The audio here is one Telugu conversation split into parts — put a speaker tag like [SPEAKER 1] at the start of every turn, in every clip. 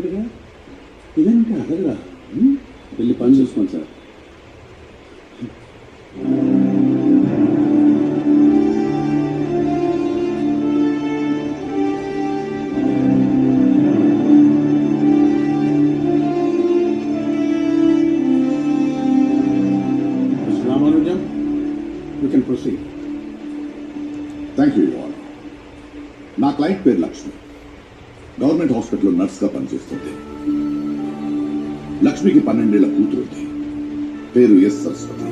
[SPEAKER 1] ఉన్నట్టుగా ఇదంటే అడగరా వెళ్ళి పని చూసుకోండి sir. Ramanujam, you can proceed.
[SPEAKER 2] Thank you all. నా క్లయింట్ పేరు లక్ష్మి, గవర్నమెంట్ హాస్పిటల్లో నర్స్గా పనిచేస్తుంది. లక్ష్మికి 12 ఏళ్ల కూతురు ఉంది, పేరు ఎస్ సరస్వతి.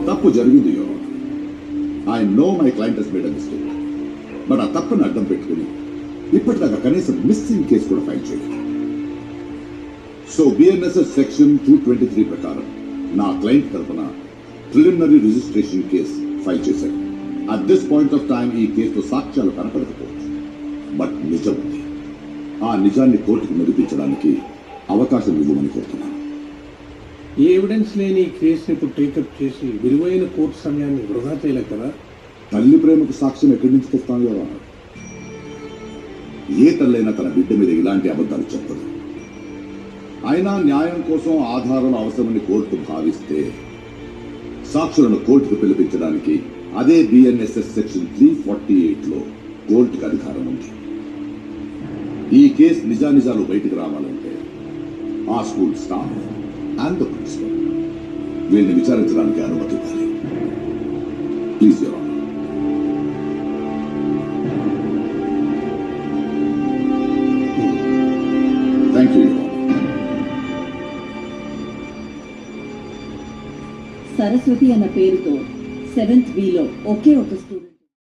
[SPEAKER 2] తప్పు జరిగింది your honour. I know my client has made a mistake, but ఆ తప్పుని అడ్డం పెట్టుకుని ఇప్పటిదాకా కనీసం మిస్సింగ్ కేసు కూడా ఫైల్ చేయలేదు. సో బిఎన్ఎస్ఎస్ సెక్షన్ 223 ప్రకారం నా క్లయింట్ తరఫున ప్రిలిమినరీ రిజిస్ట్రేషన్ కేసు ఫైల్ చేశారు. At this point of time ఈ కేసులో సాక్ష్యాలు కనపడకపోవచ్చు, బట్ నిజం ఉంది. ఆ నిజాన్ని కోర్టుకు నిరూపించడానికి అవకాశం ఇవ్వమని కోరుతున్నాను.
[SPEAKER 1] ఏ ఎవిడెన్స్ లేని ఈ కేసుని ఇప్పుడు టేకప్ చేసి విలువైన కోర్టు సమయాన్ని వృధా చేయలేదు కదా.
[SPEAKER 2] తల్లి ప్రేమకు సాక్ష్యం ఎక్కడి నుంచి తెస్తాను ఎవరు? ఏ తల్లైనా తన బిడ్డ మీద ఇలాంటి అబద్ధాలు చెప్పదు. అయినా న్యాయం కోసం ఆధారాలు అవసరమని కోర్టు భావిస్తే సాక్షులను కోర్టుకు పిలిపించడానికి అదే బిఎన్ఎస్ఎస్ సెక్షన్ 348లో కోర్టుకు అధికారం ఉంది. ఈ కేసు నిజానిజాలు బయటకు రావాలంటే ఆ school staff and the principal వీళ్ళని విచారించడానికి అనుమతి ఇవ్వాలి. Please your honour. Thank you.
[SPEAKER 3] Saraswati అన్న పేరుతో 7th B లో ఒకే ఒక స్టూడెంట్